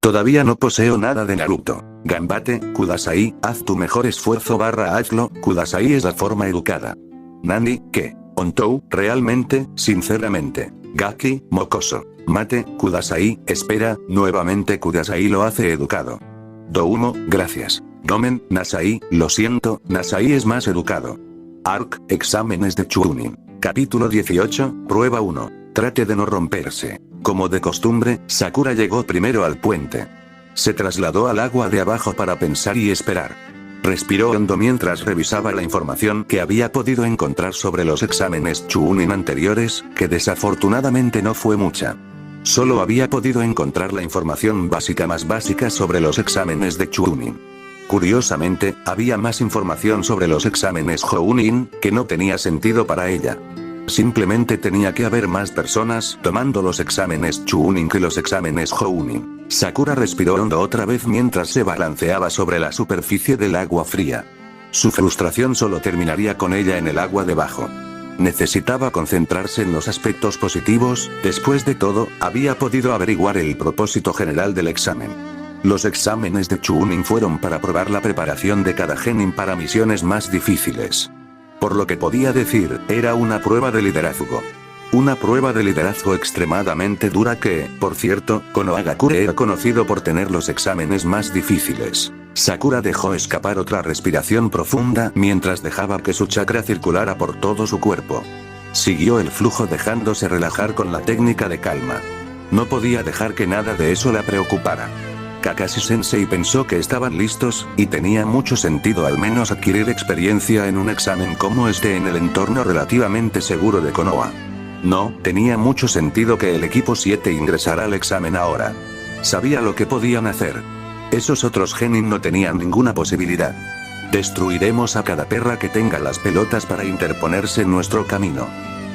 Todavía no poseo nada de Naruto. Gambate, Kudasai, haz tu mejor esfuerzo / hazlo, Kudasai es la forma educada. Nani, ¿qué? Ontou, realmente, sinceramente. Gaki, mocoso. Mate, Kudasai, espera, nuevamente Kudasai lo hace educado. Doumo, gracias. Gomen, Nasai, lo siento, Nasai es más educado. Arc, exámenes de Chunin. Capítulo 18, prueba 1. Trate de no romperse. Como de costumbre, Sakura llegó primero al puente. Se trasladó al agua de abajo para pensar y esperar. Respiró hondo mientras revisaba la información que había podido encontrar sobre los exámenes Chunin anteriores, que desafortunadamente no fue mucha. Solo había podido encontrar la información básica más básica sobre los exámenes de Chunin. Curiosamente, había más información sobre los exámenes Jounin, que no tenía sentido para ella. Simplemente tenía que haber más personas tomando los exámenes Chunin que los exámenes Jounin. Sakura respiró hondo otra vez mientras se balanceaba sobre la superficie del agua fría. Su frustración solo terminaría con ella en el agua debajo. Necesitaba concentrarse en los aspectos positivos, después de todo, había podido averiguar el propósito general del examen. Los exámenes de Chunin fueron para probar la preparación de cada genin para misiones más difíciles. Por lo que podía decir, era una prueba de liderazgo. Una prueba de liderazgo extremadamente dura que, por cierto, Konohagakure era conocido por tener los exámenes más difíciles. Sakura dejó escapar otra respiración profunda mientras dejaba que su chakra circulara por todo su cuerpo. Siguió el flujo dejándose relajar con la técnica de calma. No podía dejar que nada de eso la preocupara. Kakashi-sensei pensó que estaban listos, y tenía mucho sentido al menos adquirir experiencia en un examen como este en el entorno relativamente seguro de Konoha. No, tenía mucho sentido que el equipo 7 ingresara al examen ahora. Sabía lo que podían hacer. Esos otros genin no tenían ninguna posibilidad. Destruiremos a cada perra que tenga las pelotas para interponerse en nuestro camino.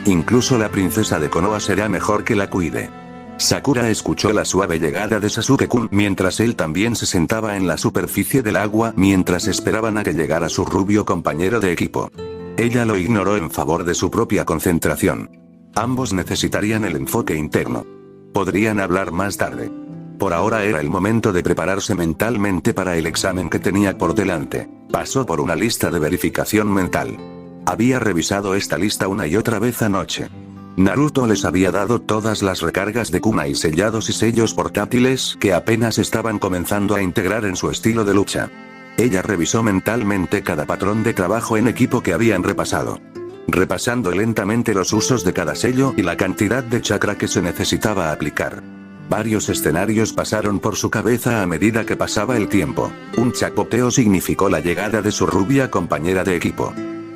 Incluso la princesa de Konoha será mejor que la cuide. Sakura escuchó la suave llegada de Sasuke-kun mientras él también se sentaba en la superficie del agua mientras esperaban a que llegara su rubio compañero de equipo. Ella lo ignoró en favor de su propia concentración. Ambos necesitarían el enfoque interno. Podrían hablar más tarde. Por ahora era el momento de prepararse mentalmente para el examen que tenía por delante. Pasó por una lista de verificación mental. Había revisado esta lista una y otra vez anoche. Naruto les había dado todas las recargas de kunai sellados y sellos portátiles que apenas estaban comenzando a integrar en su estilo de lucha. Ella revisó mentalmente cada patrón de trabajo en equipo que habían repasado. Repasando lentamente los usos de cada sello y la cantidad de chakra que se necesitaba aplicar. Varios escenarios pasaron por su cabeza a medida que pasaba el tiempo. Un chapoteo significó la llegada de su rubia compañera de equipo.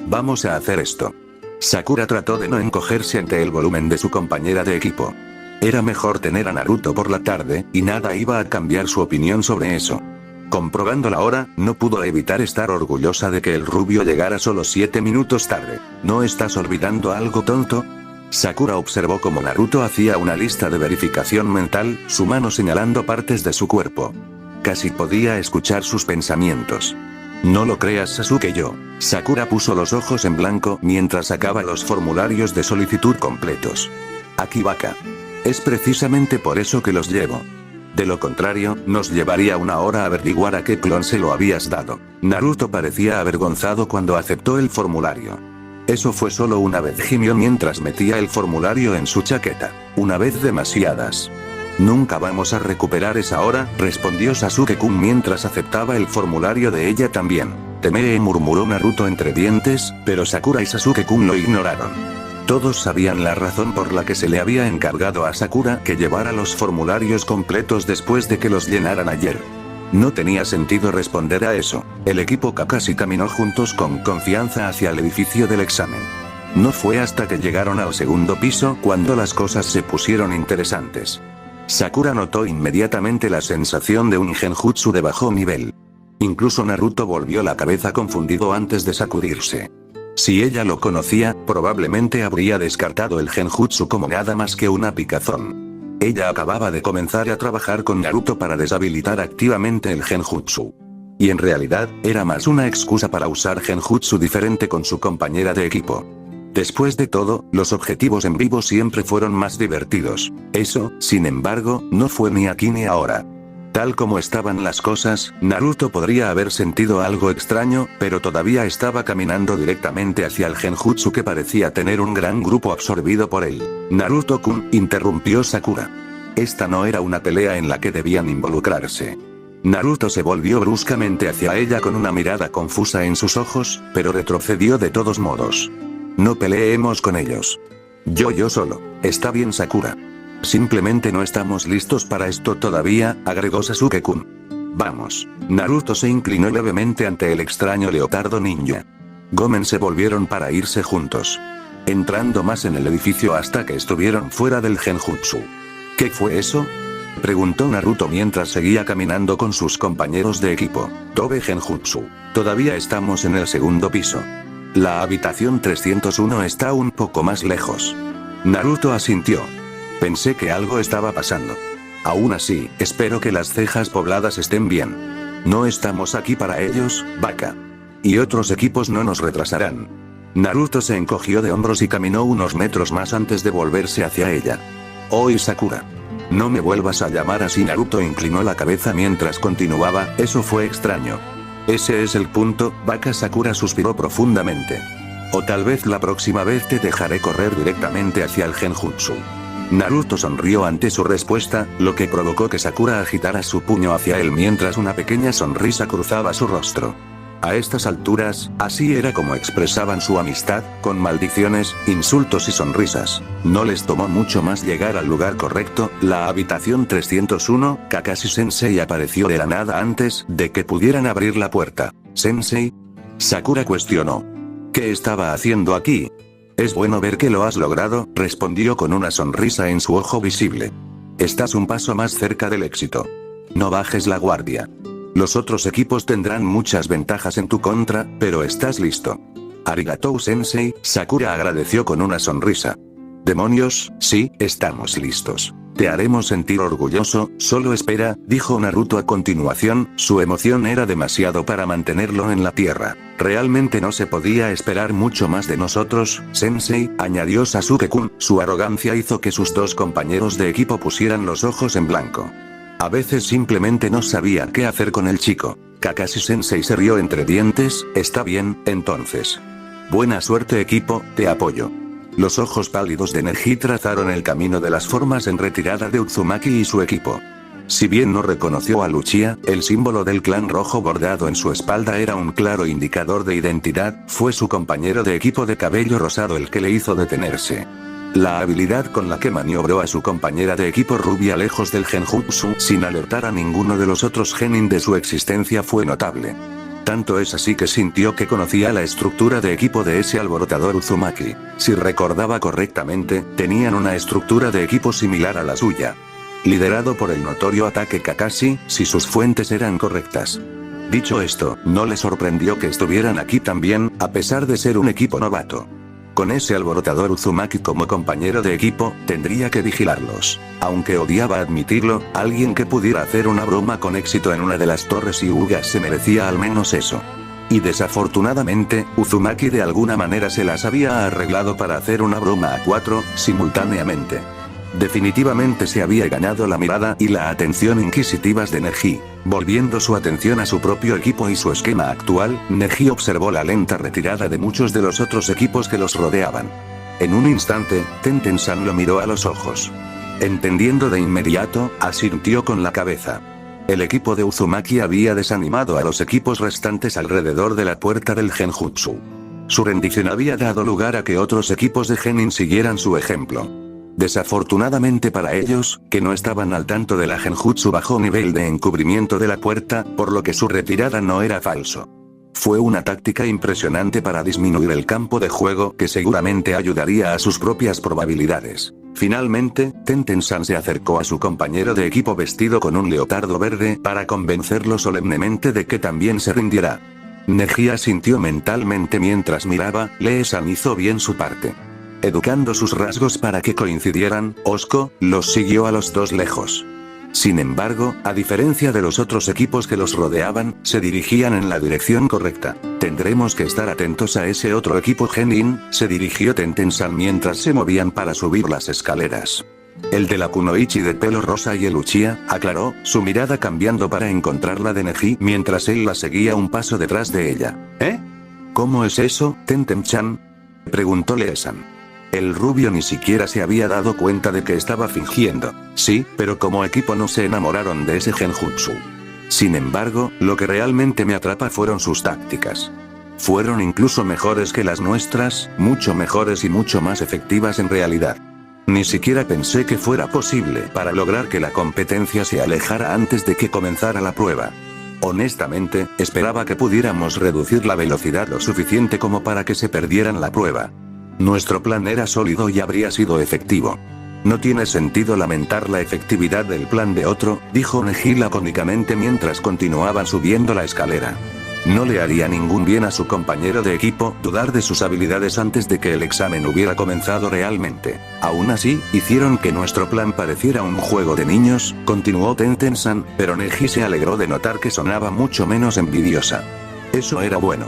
Vamos a hacer esto. Sakura trató de no encogerse ante el volumen de su compañera de equipo. Era mejor tener a Naruto por la tarde, y nada iba a cambiar su opinión sobre eso. Comprobando la hora, no pudo evitar estar orgullosa de que el rubio llegara solo 7 minutos tarde. ¿No estás olvidando algo tonto? Sakura observó cómo Naruto hacía una lista de verificación mental, su mano señalando partes de su cuerpo. Casi podía escuchar sus pensamientos. No lo creas, Sasuke-yo. Sakura puso los ojos en blanco mientras sacaba los formularios de solicitud completos. Akibaka. Es precisamente por eso que los llevo. De lo contrario, nos llevaría una hora averiguar a qué clon se lo habías dado. Naruto parecía avergonzado cuando aceptó el formulario. Eso fue solo una vez, gimió mientras metía el formulario en su chaqueta. Una vez demasiadas. Nunca vamos a recuperar esa hora, respondió Sasuke-kun mientras aceptaba el formulario de ella también. Temee, murmuró Naruto entre dientes, pero Sakura y Sasuke-kun lo ignoraron. Todos sabían la razón por la que se le había encargado a Sakura que llevara los formularios completos después de que los llenaran ayer. No tenía sentido responder a eso. El equipo Kakashi caminó juntos con confianza hacia el edificio del examen. No fue hasta que llegaron al segundo piso cuando las cosas se pusieron interesantes. Sakura notó inmediatamente la sensación de un genjutsu de bajo nivel. Incluso Naruto volvió la cabeza confundido antes de sacudirse. Si ella lo conocía, probablemente habría descartado el genjutsu como nada más que una picazón. Ella acababa de comenzar a trabajar con Naruto para deshabilitar activamente el genjutsu. Y en realidad, era más una excusa para usar genjutsu diferente con su compañera de equipo. Después de todo, los objetivos en vivo siempre fueron más divertidos. Eso, sin embargo, no fue ni aquí ni ahora. Tal como estaban las cosas, Naruto podría haber sentido algo extraño, pero todavía estaba caminando directamente hacia el genjutsu que parecía tener un gran grupo absorbido por él. Naruto-kun, interrumpió Sakura. Esta no era una pelea en la que debían involucrarse. Naruto se volvió bruscamente hacia ella con una mirada confusa en sus ojos, pero retrocedió de todos modos. No peleemos con ellos. Yo solo. Está bien, Sakura. Simplemente no estamos listos para esto todavía, agregó Sasuke-kun. Vamos. Naruto se inclinó levemente ante el extraño leotardo ninja. Gomen se volvieron para irse juntos. Entrando más en el edificio hasta que estuvieron fuera del genjutsu. ¿Qué fue eso?, preguntó Naruto mientras seguía caminando con sus compañeros de equipo. Tobe Genjutsu. Todavía estamos en el segundo piso. La habitación 301 está un poco más lejos. Naruto asintió. Pensé que algo estaba pasando. Aún así, espero que las cejas pobladas estén bien. No estamos aquí para ellos, vaca. Y otros equipos no nos retrasarán. Naruto se encogió de hombros y caminó unos metros más antes de volverse hacia ella. Oi, Sakura. No me vuelvas a llamar así. Naruto inclinó la cabeza mientras continuaba, eso fue extraño. Ese es el punto, vaca. Sakura suspiró profundamente. O tal vez la próxima vez te dejaré correr directamente hacia el genjutsu. Naruto sonrió ante su respuesta, lo que provocó que Sakura agitara su puño hacia él mientras una pequeña sonrisa cruzaba su rostro. A estas alturas, así era como expresaban su amistad, con maldiciones, insultos y sonrisas. No les tomó mucho más llegar al lugar correcto, la habitación 301, Kakashi Sensei apareció de la nada antes de que pudieran abrir la puerta. ¿Sensei? Sakura cuestionó. ¿Qué estaba haciendo aquí? Es bueno ver que lo has logrado, respondió con una sonrisa en su ojo visible. Estás un paso más cerca del éxito. No bajes la guardia. Los otros equipos tendrán muchas ventajas en tu contra, pero estás listo. Arigatou Sensei, Sakura agradeció con una sonrisa. Demonios, sí, estamos listos. Te haremos sentir orgulloso, solo espera, dijo Naruto a continuación, su emoción era demasiado para mantenerlo en la tierra. Realmente no se podía esperar mucho más de nosotros, Sensei, añadió Sasuke-kun, su arrogancia hizo que sus dos compañeros de equipo pusieran los ojos en blanco. A veces simplemente no sabía qué hacer con el chico. Kakashi Sensei se rió entre dientes, está bien, entonces. Buena suerte equipo, te apoyo. Los ojos pálidos de Neji trazaron el camino de las formas en retirada de Uzumaki y su equipo. Si bien no reconoció a Luchia, el símbolo del clan rojo bordado en su espalda era un claro indicador de identidad, fue su compañero de equipo de cabello rosado el que le hizo detenerse. La habilidad con la que maniobró a su compañera de equipo rubia lejos del genjutsu sin alertar a ninguno de los otros genin de su existencia fue notable. Tanto es así que sintió que conocía la estructura de equipo de ese alborotador Uzumaki. Si recordaba correctamente, tenían una estructura de equipo similar a la suya. Liderado por el notorio ataque Kakashi, si sus fuentes eran correctas. Dicho esto, no le sorprendió que estuvieran aquí también, a pesar de ser un equipo novato. Con ese alborotador Uzumaki como compañero de equipo, tendría que vigilarlos. Aunque odiaba admitirlo, alguien que pudiera hacer una broma con éxito en una de las torres Hyuga se merecía al menos eso. Y desafortunadamente, Uzumaki de alguna manera se las había arreglado para hacer una broma a 4, simultáneamente. Definitivamente se había ganado la mirada y la atención inquisitivas de Neji. Volviendo su atención a su propio equipo y su esquema actual, Neji observó la lenta retirada de muchos de los otros equipos que los rodeaban. En un instante, Tenten-san lo miró a los ojos. Entendiendo de inmediato, asintió con la cabeza. El equipo de Uzumaki había desanimado a los equipos restantes alrededor de la puerta del genjutsu. Su rendición había dado lugar a que otros equipos de genin siguieran su ejemplo. Desafortunadamente para ellos, que no estaban al tanto de la genjutsu bajo nivel de encubrimiento de la puerta, por lo que su retirada no era falso. Fue una táctica impresionante para disminuir el campo de juego que seguramente ayudaría a sus propias probabilidades. Finalmente, Tenten-san se acercó a su compañero de equipo vestido con un leotardo verde para convencerlo solemnemente de que también se rindiera. Neji asintió mentalmente mientras miraba, Lee-san hizo bien su parte. Educando sus rasgos para que coincidieran, Osko los siguió a los dos lejos. Sin embargo, a diferencia de los otros equipos que los rodeaban, se dirigían en la dirección correcta. Tendremos que estar atentos a ese otro equipo genin, se dirigió Tenten-san mientras se movían para subir las escaleras. El de la kunoichi de pelo rosa y el Uchiha, aclaró, su mirada cambiando para encontrar la de Neji mientras él la seguía un paso detrás de ella. ¿Eh? ¿Cómo es eso, Tenten-chan? Preguntó Lee-san. El rubio ni siquiera se había dado cuenta de que estaba fingiendo. Sí, pero como equipo no se enamoraron de ese genjutsu. Sin embargo, lo que realmente me atrapa fueron sus tácticas. Fueron incluso mejores que las nuestras, mucho mejores y mucho más efectivas en realidad. Ni siquiera pensé que fuera posible para lograr que la competencia se alejara antes de que comenzara la prueba. Honestamente, esperaba que pudiéramos reducir la velocidad lo suficiente como para que se perdieran la prueba. Nuestro plan era sólido y habría sido efectivo. No tiene sentido lamentar la efectividad del plan de otro, dijo Neji lacónicamente mientras continuaban subiendo la escalera. No le haría ningún bien a su compañero de equipo dudar de sus habilidades antes de que el examen hubiera comenzado realmente. Aún así, hicieron que nuestro plan pareciera un juego de niños, continuó Tenten-san, pero Neji se alegró de notar que sonaba mucho menos envidiosa. Eso era bueno.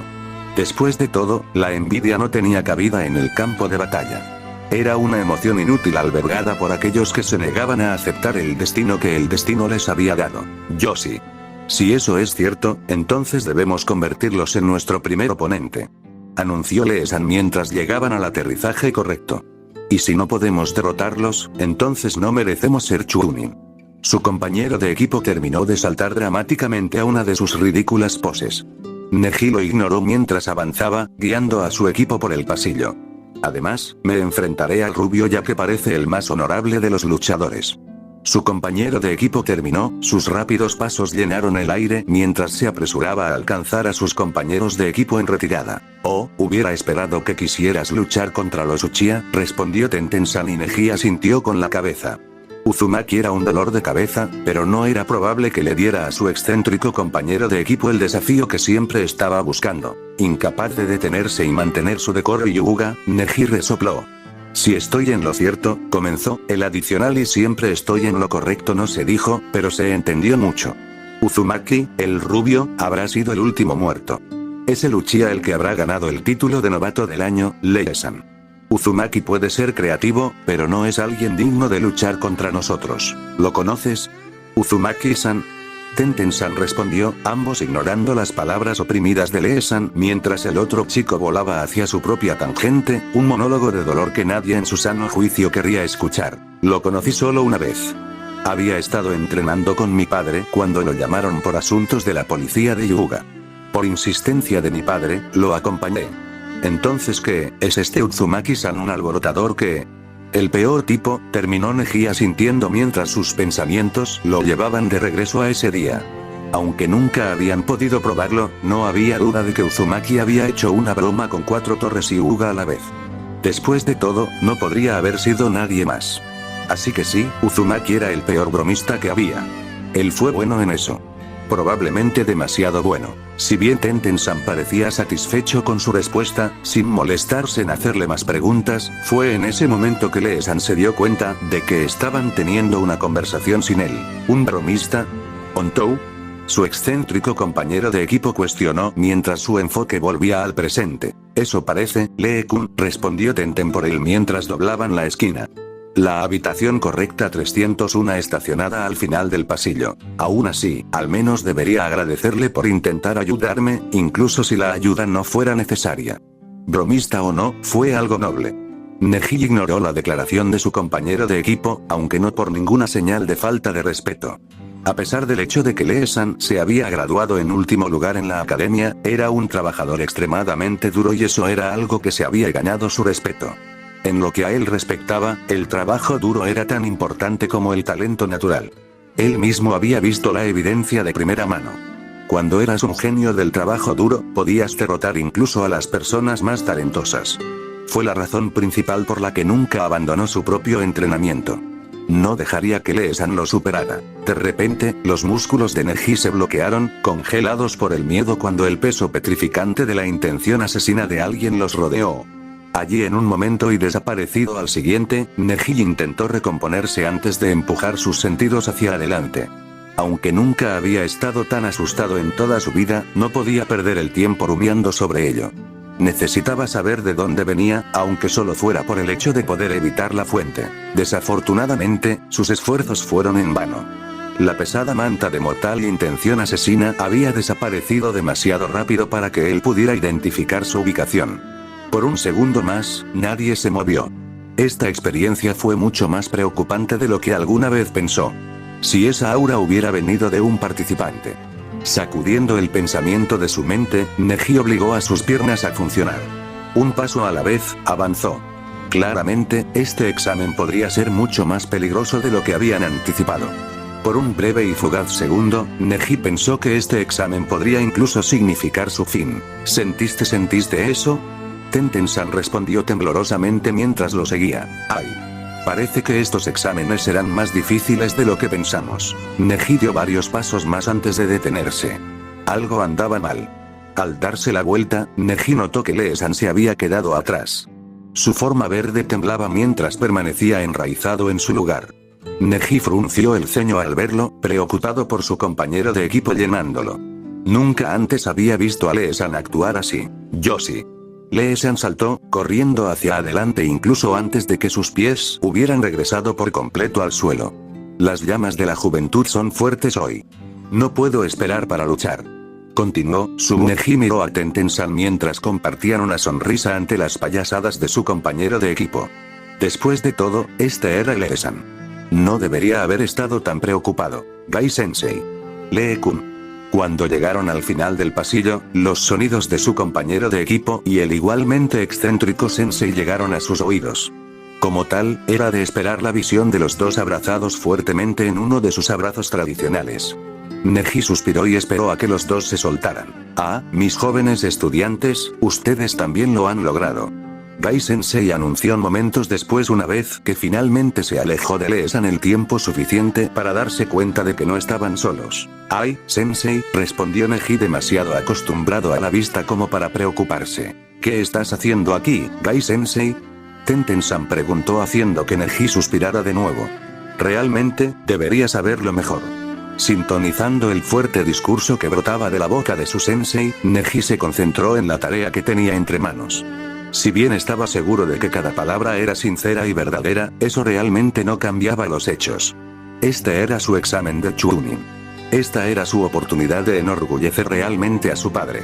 Después de todo, la envidia no tenía cabida en el campo de batalla. Era una emoción inútil albergada por aquellos que se negaban a aceptar el destino que el destino les había dado. Yo sí. Si eso es cierto, entonces debemos convertirlos en nuestro primer oponente. Anunció Lee-san mientras llegaban al aterrizaje correcto. Y si no podemos derrotarlos, entonces no merecemos ser Chunin. Su compañero de equipo terminó de saltar dramáticamente a una de sus ridículas poses. Neji lo ignoró mientras avanzaba, guiando a su equipo por el pasillo. Además, me enfrentaré al rubio ya que parece el más honorable de los luchadores. Su compañero de equipo terminó, sus rápidos pasos llenaron el aire mientras se apresuraba a alcanzar a sus compañeros de equipo en retirada. Oh, hubiera esperado que quisieras luchar contra los Uchiha, respondió Tenten-san y Neji asintió con la cabeza. Uzumaki era un dolor de cabeza, pero no era probable que le diera a su excéntrico compañero de equipo el desafío que siempre estaba buscando. Incapaz de detenerse y mantener su decoro y Hyuga, Neji resopló. Si estoy en lo cierto, comenzó, el adicional y siempre estoy en lo correcto no se dijo, pero se entendió mucho. Uzumaki, el rubio, habrá sido el último muerto. Es el Uchiha el que habrá ganado el título de novato del año, Lee-san. Uzumaki puede ser creativo, pero no es alguien digno de luchar contra nosotros. ¿Lo conoces? Uzumaki-san. Tenten-san respondió, ambos ignorando las palabras oprimidas de Lee-san mientras el otro chico volaba hacia su propia tangente, un monólogo de dolor que nadie en su sano juicio querría escuchar. Lo conocí solo una vez. Había estado entrenando con mi padre cuando lo llamaron por asuntos de la policía de Hyuga. Por insistencia de mi padre, lo acompañé. Entonces ¿qué? ¿Es este Uzumaki-san un alborotador que...? El peor tipo, terminó Neji asintiendo mientras sus pensamientos lo llevaban de regreso a ese día. Aunque nunca habían podido probarlo, no había duda de que Uzumaki había hecho una broma con 4 torres y Hyuga a la vez. Después de todo, no podría haber sido nadie más. Así que sí, Uzumaki era el peor bromista que había. Él fue bueno en eso. Probablemente demasiado bueno. Si bien Tenten-san parecía satisfecho con su respuesta, sin molestarse en hacerle más preguntas, fue en ese momento que Lee-san se dio cuenta de que estaban teniendo una conversación sin él. ¿Un bromista? ¿Ontou? Su excéntrico compañero de equipo cuestionó mientras su enfoque volvía al presente. Eso parece, Lee-kun, respondió Tenten por él mientras doblaban la esquina. La habitación correcta 301 estacionada al final del pasillo. Aún así, al menos debería agradecerle por intentar ayudarme, incluso si la ayuda no fuera necesaria. Bromista o no, fue algo noble. Neji ignoró la declaración de su compañero de equipo, aunque no por ninguna señal de falta de respeto. A pesar del hecho de que Lee-san se había graduado en último lugar en la academia, era un trabajador extremadamente duro y eso era algo que se había ganado su respeto. En lo que a él respectaba, el trabajo duro era tan importante como el talento natural. Él mismo había visto la evidencia de primera mano. Cuando eras un genio del trabajo duro, podías derrotar incluso a las personas más talentosas. Fue la razón principal por la que nunca abandonó su propio entrenamiento. No dejaría que Lee-san lo superara. De repente, los músculos de Neji se bloquearon, congelados por el miedo cuando el peso petrificante de la intención asesina de alguien los rodeó. Allí en un momento y desaparecido al siguiente, Neji intentó recomponerse antes de empujar sus sentidos hacia adelante. Aunque nunca había estado tan asustado en toda su vida, no podía perder el tiempo rumiando sobre ello. Necesitaba saber de dónde venía, aunque solo fuera por el hecho de poder evitar la fuente. Desafortunadamente, sus esfuerzos fueron en vano. La pesada manta de mortal intención asesina había desaparecido demasiado rápido para que él pudiera identificar su ubicación. Por un segundo más, nadie se movió. Esta experiencia fue mucho más preocupante de lo que alguna vez pensó. Si esa aura hubiera venido de un participante. Sacudiendo el pensamiento de su mente, Neji obligó a sus piernas a funcionar. Un paso a la vez, avanzó. Claramente, este examen podría ser mucho más peligroso de lo que habían anticipado. Por un breve y fugaz segundo, Neji pensó que este examen podría incluso significar su fin. ¿Sentiste eso? Tenten-san respondió temblorosamente mientras lo seguía. ¡Ay! Parece que estos exámenes serán más difíciles de lo que pensamos. Neji dio varios pasos más antes de detenerse. Algo andaba mal. Al darse la vuelta, Neji notó que Lee-san se había quedado atrás. Su forma verde temblaba mientras permanecía enraizado en su lugar. Neji frunció el ceño al verlo, preocupado por su compañero de equipo llenándolo. Nunca antes había visto a Lee-san actuar así. Yo sí. Lee-san saltó, corriendo hacia adelante incluso antes de que sus pies hubieran regresado por completo al suelo. Las llamas de la juventud son fuertes hoy. No puedo esperar para luchar. Continuó, Neji miró a Tenten-san mientras compartían una sonrisa ante las payasadas de su compañero de equipo. Después de todo, este era Lee-san. No debería haber estado tan preocupado. Gai-sensei. Lee-kun. Cuando llegaron al final del pasillo, los sonidos de su compañero de equipo y el igualmente excéntrico sensei llegaron a sus oídos. Como tal, era de esperar la visión de los dos abrazados fuertemente en uno de sus abrazos tradicionales. Neji suspiró y esperó a que los dos se soltaran. Ah, mis jóvenes estudiantes, ustedes también lo han logrado. Gai-sensei anunció momentos después una vez que finalmente se alejó de Lee-san el tiempo suficiente para darse cuenta de que no estaban solos. «Ay, sensei», respondió Neji demasiado acostumbrado a la vista como para preocuparse. «¿Qué estás haciendo aquí, Gai-sensei?» Tenten-san preguntó haciendo que Neji suspirara de nuevo. «Realmente, debería saberlo mejor». Sintonizando el fuerte discurso que brotaba de la boca de su sensei, Neji se concentró en la tarea que tenía entre manos. Si bien estaba seguro de que cada palabra era sincera y verdadera, eso realmente no cambiaba los hechos. Este era su examen de Chunin. Esta era su oportunidad de enorgullecer realmente a su padre.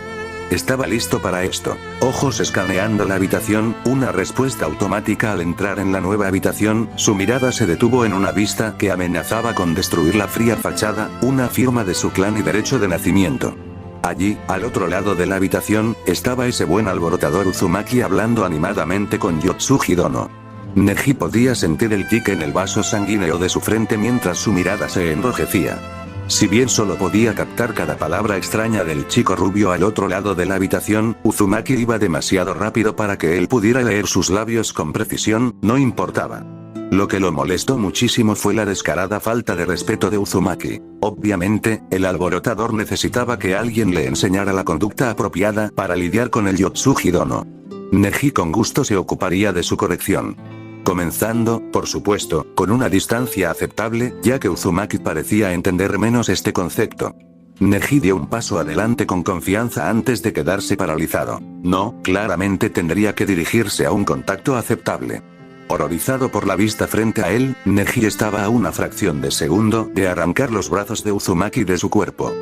Estaba listo para esto. Ojos escaneando la habitación, una respuesta automática al entrar en la nueva habitación, su mirada se detuvo en una vista que amenazaba con destruir la fría fachada, una firma de su clan y derecho de nacimiento. Allí, al otro lado de la habitación, estaba ese buen alborotador Uzumaki hablando animadamente con Yotsuji Dono. Neji podía sentir el tic en el vaso sanguíneo de su frente mientras su mirada se enrojecía. Si bien solo podía captar cada palabra extraña del chico rubio al otro lado de la habitación, Uzumaki iba demasiado rápido para que él pudiera leer sus labios con precisión, no importaba. Lo que lo molestó muchísimo fue la descarada falta de respeto de Uzumaki. Obviamente, el alborotador necesitaba que alguien le enseñara la conducta apropiada para lidiar con el Yotsuji Dono. Neji con gusto se ocuparía de su corrección. Comenzando, por supuesto, con una distancia aceptable, ya que Uzumaki parecía entender menos este concepto. Neji dio un paso adelante con confianza antes de quedarse paralizado. No, claramente tendría que dirigirse a un contacto aceptable. Horrorizado por la vista frente a él, Neji estaba a una fracción de segundo de arrancar los brazos de Uzumaki de su cuerpo.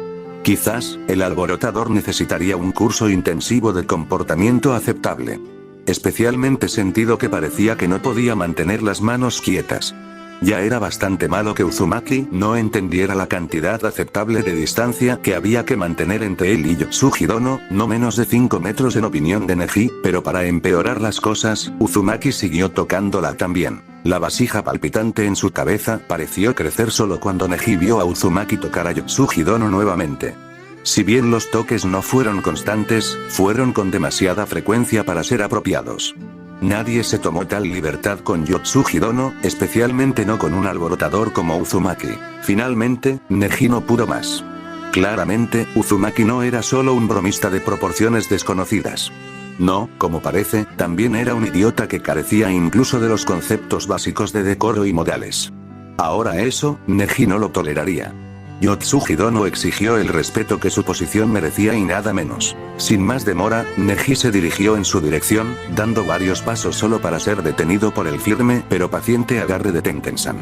Quizás, el alborotador necesitaría un curso intensivo de comportamiento aceptable. Especialmente sentido que parecía que no podía mantener las manos quietas. Ya era bastante malo que Uzumaki no entendiera la cantidad aceptable de distancia que había que mantener entre él y Yotsuji Dono, no menos de 5 metros en opinión de Neji, pero para empeorar las cosas, Uzumaki siguió tocándola también. La vasija palpitante en su cabeza pareció crecer solo cuando Neji vio a Uzumaki tocar a Yotsuji Dono nuevamente. Si bien los toques no fueron constantes, fueron con demasiada frecuencia para ser apropiados. Nadie se tomó tal libertad con Yotsuji Dono, especialmente no con un alborotador como Uzumaki. Finalmente, Neji no pudo más. Claramente, Uzumaki no era solo un bromista de proporciones desconocidas. No, como parece, también era un idiota que carecía incluso de los conceptos básicos de decoro y modales. Ahora eso, Neji no lo toleraría. Yotsuji Dono exigió el respeto que su posición merecía y nada menos. Sin más demora, Neji se dirigió en su dirección, dando varios pasos solo para ser detenido por el firme pero paciente agarre de Tenten-san.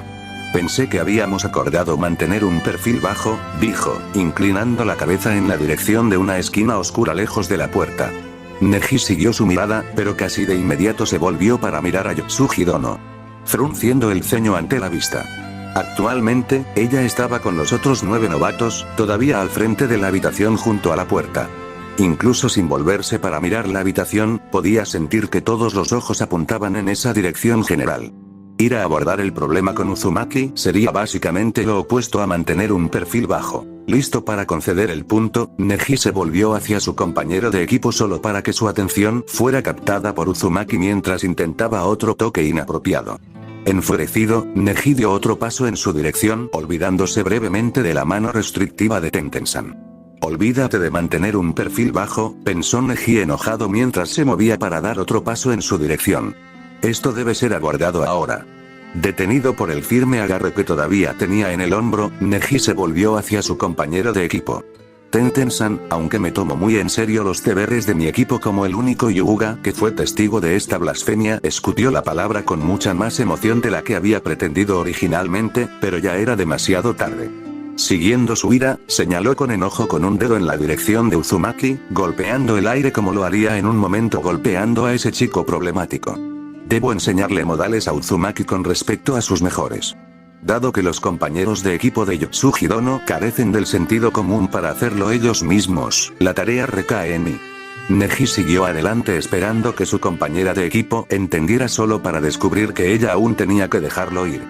Pensé que habíamos acordado mantener un perfil bajo, dijo, inclinando la cabeza en la dirección de una esquina oscura lejos de la puerta. Neji siguió su mirada, pero casi de inmediato se volvió para mirar a Yotsuji Dono, frunciendo el ceño ante la vista. Actualmente, ella estaba con los otros 9 novatos, todavía al frente de la habitación junto a la puerta. Incluso sin volverse para mirar la habitación, podía sentir que todos los ojos apuntaban en esa dirección general. Ir a abordar el problema con Uzumaki sería básicamente lo opuesto a mantener un perfil bajo. Listo para conceder el punto, Neji se volvió hacia su compañero de equipo solo para que su atención fuera captada por Uzumaki mientras intentaba otro toque inapropiado. Enfurecido, Neji dio otro paso en su dirección, olvidándose brevemente de la mano restrictiva de Tenten-san. Olvídate de mantener un perfil bajo, pensó Neji enojado mientras se movía para dar otro paso en su dirección. Esto debe ser aguardado ahora. Detenido por el firme agarre que todavía tenía en el hombro, Neji se volvió hacia su compañero de equipo. Tenten-san, aunque me tomo muy en serio los deberes de mi equipo como el único Hyuga que fue testigo de esta blasfemia, escutió la palabra con mucha más emoción de la que había pretendido originalmente, pero ya era demasiado tarde. Siguiendo su ira, señaló con enojo con un dedo en la dirección de Uzumaki, golpeando el aire como lo haría en un momento golpeando a ese chico problemático. Debo enseñarle modales a Uzumaki con respecto a sus mejores. Dado que los compañeros de equipo de Yotsuji Dono carecen del sentido común para hacerlo ellos mismos, la tarea recae en mí. Neji siguió adelante esperando que su compañera de equipo entendiera solo para descubrir que ella aún tenía que dejarlo ir.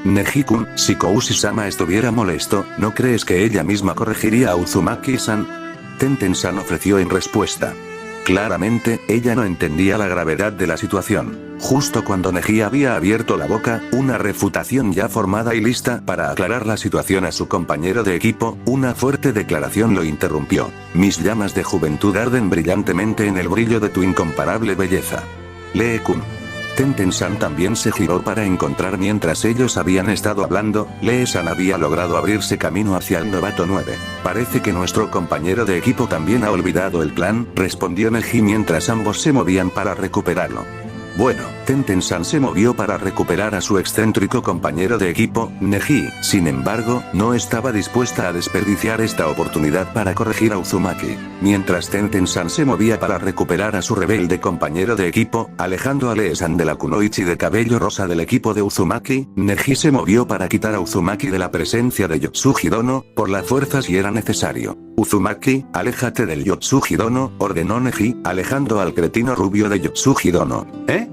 Neji-kun, si Koushi-sama estuviera molesto, ¿no crees que ella misma corregiría a Uzumaki-san? Tenten-san ofreció en respuesta. Claramente, ella no entendía la gravedad de la situación. Justo cuando Neji había abierto la boca, una refutación ya formada y lista para aclarar la situación a su compañero de equipo, una fuerte declaración lo interrumpió. Mis llamas de juventud arden brillantemente en el brillo de tu incomparable belleza. Lee-kun. Tenten-san también se giró para encontrar mientras ellos habían estado hablando, Lee-san había logrado abrirse camino hacia el novato 9. Parece que nuestro compañero de equipo también ha olvidado el plan, respondió Neji mientras ambos se movían para recuperarlo. Bueno, Tenten-san se movió para recuperar a su excéntrico compañero de equipo, Neji, sin embargo, no estaba dispuesta a desperdiciar esta oportunidad para corregir a Uzumaki. Mientras Tenten-san se movía para recuperar a su rebelde compañero de equipo, alejando a Lee-san de la kunoichi de cabello rosa del equipo de Uzumaki, Neji se movió para quitar a Uzumaki de la presencia de Yotsuji Dono, por la fuerza si era necesario. Uzumaki, aléjate del Yotsuji Dono, ordenó Neji, alejando al cretino rubio de Yotsuji Dono. ¿Eh?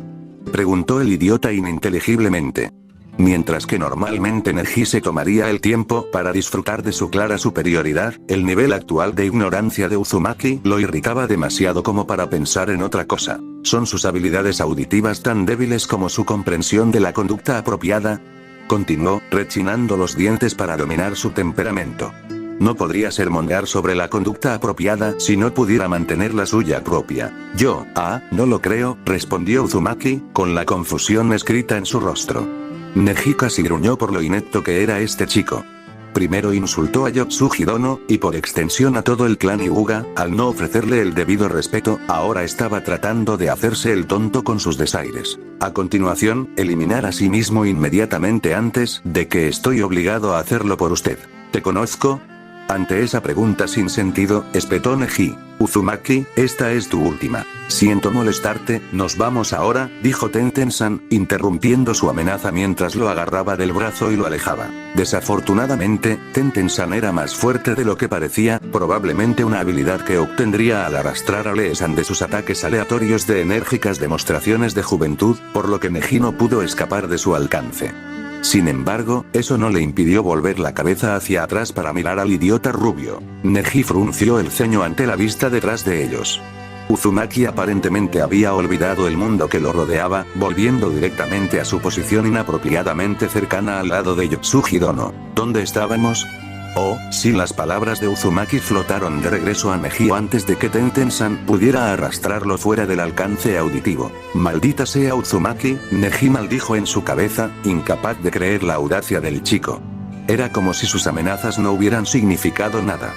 Preguntó el idiota ininteligiblemente. Mientras que normalmente Neji se tomaría el tiempo para disfrutar de su clara superioridad, el nivel actual de ignorancia de Uzumaki lo irritaba demasiado como para pensar en otra cosa. ¿Son sus habilidades auditivas tan débiles como su comprensión de la conducta apropiada? Continuó, rechinando los dientes para dominar su temperamento. No podría sermonear sobre la conducta apropiada si no pudiera mantener la suya propia. Yo, no lo creo, respondió Uzumaki, con la confusión escrita en su rostro. Neji casi gruñó por lo inepto que era este chico. Primero insultó a Yotsuji Dono, y por extensión a todo el clan Hyuga, al no ofrecerle el debido respeto, ahora estaba tratando de hacerse el tonto con sus desaires. A continuación, eliminar a sí mismo inmediatamente antes de que estoy obligado a hacerlo por usted. ¿Te conozco? Ante esa pregunta sin sentido, espetó Neji. Uzumaki, esta es tu última. Siento molestarte, nos vamos ahora, dijo Tenten-san, interrumpiendo su amenaza mientras lo agarraba del brazo y lo alejaba. Desafortunadamente, Tenten-san era más fuerte de lo que parecía, probablemente una habilidad que obtendría al arrastrar a Lee-san de sus ataques aleatorios de enérgicas demostraciones de juventud, por lo que Neji no pudo escapar de su alcance. Sin embargo, eso no le impidió volver la cabeza hacia atrás para mirar al idiota rubio. Neji frunció el ceño ante la vista detrás de ellos. Uzumaki aparentemente había olvidado el mundo que lo rodeaba, volviendo directamente a su posición inapropiadamente cercana al lado de Yotsuji Dono. ¿Dónde estábamos? Oh, sí, las palabras de Uzumaki flotaron de regreso a Neji antes de que Tenten-san pudiera arrastrarlo fuera del alcance auditivo. Maldita sea Uzumaki, Neji maldijo en su cabeza, incapaz de creer la audacia del chico. Era como si sus amenazas no hubieran significado nada.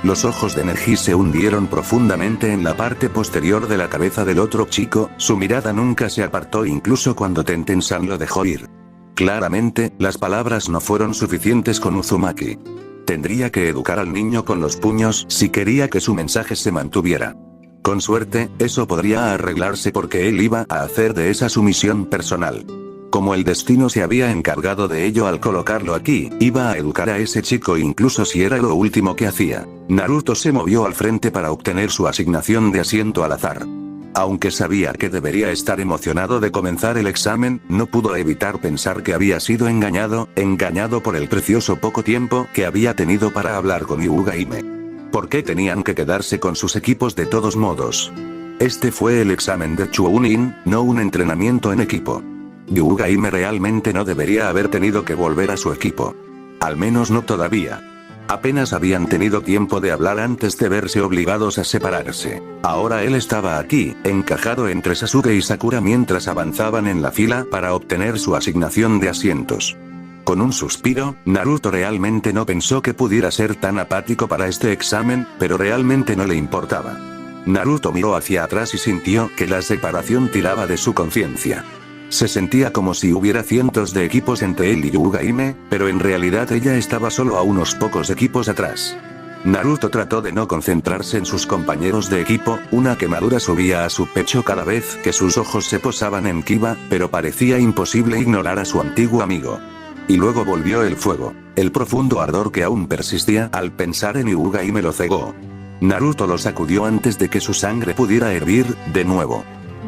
Los ojos de Neji se hundieron profundamente en la parte posterior de la cabeza del otro chico, su mirada nunca se apartó incluso cuando Tenten-san lo dejó ir. Claramente, las palabras no fueron suficientes con Uzumaki. Tendría que educar al niño con los puños si quería que su mensaje se mantuviera. Con suerte, eso podría arreglarse porque él iba a hacer de esa su misión personal. Como el destino se había encargado de ello al colocarlo aquí, iba a educar a ese chico incluso si era lo último que hacía. Naruto se movió al frente para obtener su asignación de asiento al azar. Aunque sabía que debería estar emocionado de comenzar el examen, no pudo evitar pensar que había sido engañado por el precioso poco tiempo que había tenido para hablar con Hyuga Hime. ¿Por qué tenían que quedarse con sus equipos de todos modos? Este fue el examen de Chunin, no un entrenamiento en equipo. Hyuga Hime realmente no debería haber tenido que volver a su equipo. Al menos no todavía. Apenas habían tenido tiempo de hablar antes de verse obligados a separarse. Ahora él estaba aquí, encajado entre Sasuke y Sakura mientras avanzaban en la fila para obtener su asignación de asientos. Con un suspiro, Naruto realmente no pensó que pudiera ser tan apático para este examen, pero realmente no le importaba. Naruto miró hacia atrás y sintió que la separación tiraba de su conciencia. Se sentía como si hubiera cientos de equipos entre él y Hyuga Hime, pero en realidad ella estaba solo a unos pocos equipos atrás. Naruto trató de no concentrarse en sus compañeros de equipo, una quemadura subía a su pecho cada vez que sus ojos se posaban en Kiba, pero parecía imposible ignorar a su antiguo amigo. Y luego volvió el fuego, el profundo ardor que aún persistía al pensar en Hyuga Hime lo cegó. Naruto lo sacudió antes de que su sangre pudiera hervir, de nuevo.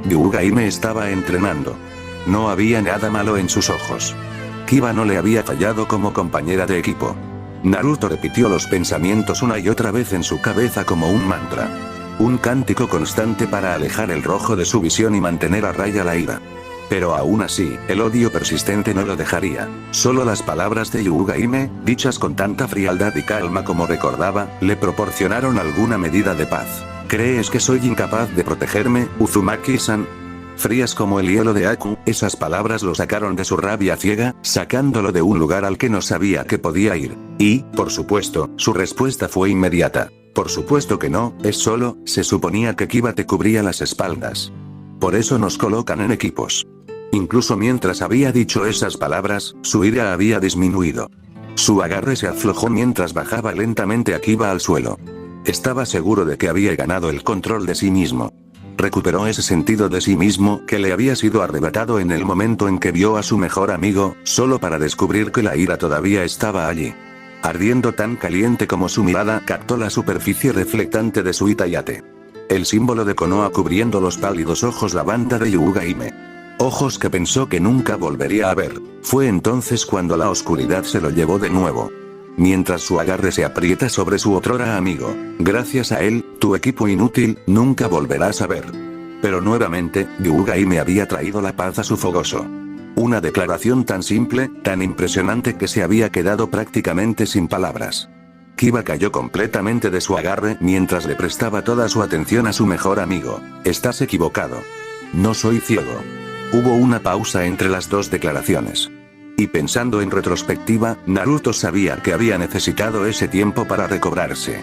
Hyuga Hime estaba entrenando. No había nada malo en sus ojos. Kiba no le había fallado como compañera de equipo. Naruto repitió los pensamientos una y otra vez en su cabeza como un mantra. Un cántico constante para alejar el rojo de su visión y mantener a raya la ira. Pero aún así, el odio persistente no lo dejaría. Solo las palabras de Hyuga Hime, dichas con tanta frialdad y calma como recordaba, le proporcionaron alguna medida de paz. ¿Crees que soy incapaz de protegerme, Uzumaki-san? Frías como el hielo de Aku, esas palabras lo sacaron de su rabia ciega, sacándolo de un lugar al que no sabía que podía ir. Y, por supuesto, su respuesta fue inmediata. Por supuesto que no, es solo, se suponía que Kiba te cubría las espaldas. Por eso nos colocan en equipos. Incluso mientras había dicho esas palabras, su ira había disminuido. Su agarre se aflojó mientras bajaba lentamente a Kiba al suelo. Estaba seguro de que había ganado el control de sí mismo. Recuperó ese sentido de sí mismo que le había sido arrebatado en el momento en que vio a su mejor amigo, solo para descubrir que la ira todavía estaba allí. Ardiendo tan caliente como su mirada captó la superficie reflectante de su Itayate. El símbolo de Konoha cubriendo los pálidos ojos lavanda de Hyuga Hime. Ojos que pensó que nunca volvería a ver. Fue entonces cuando la oscuridad se lo llevó de nuevo. Mientras su agarre se aprieta sobre su otrora amigo. Gracias a él, tu equipo inútil, nunca volverás a ver. Pero nuevamente, Hyuga Hime había traído la paz a su fogoso. Una declaración tan simple, tan impresionante que se había quedado prácticamente sin palabras. Kiba cayó completamente de su agarre mientras le prestaba toda su atención a su mejor amigo. Estás equivocado. No soy ciego. Hubo una pausa entre las dos declaraciones. Y pensando en retrospectiva, Naruto sabía que había necesitado ese tiempo para recobrarse.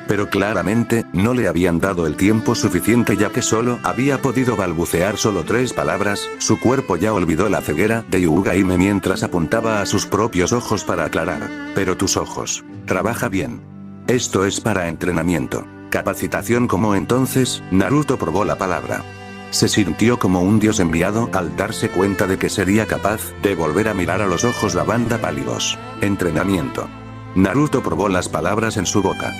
Pero claramente, no le habían dado el tiempo suficiente ya que solo había podido balbucear solo 3 palabras, su cuerpo ya olvidó la ceguera de Hyuga Hime mientras apuntaba a sus propios ojos para aclarar. Pero tus ojos. Trabaja bien. Esto es para entrenamiento. Capacitación como entonces, Naruto probó la palabra. Se sintió como un dios enviado al darse cuenta de que sería capaz de volver a mirar a los ojos lavanda pálidos. Entrenamiento. Naruto probó las palabras en su boca.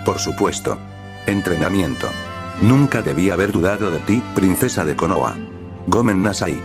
Por supuesto. Entrenamiento. Nunca debí haber dudado de ti, princesa de Konoha. Gomen Nasai.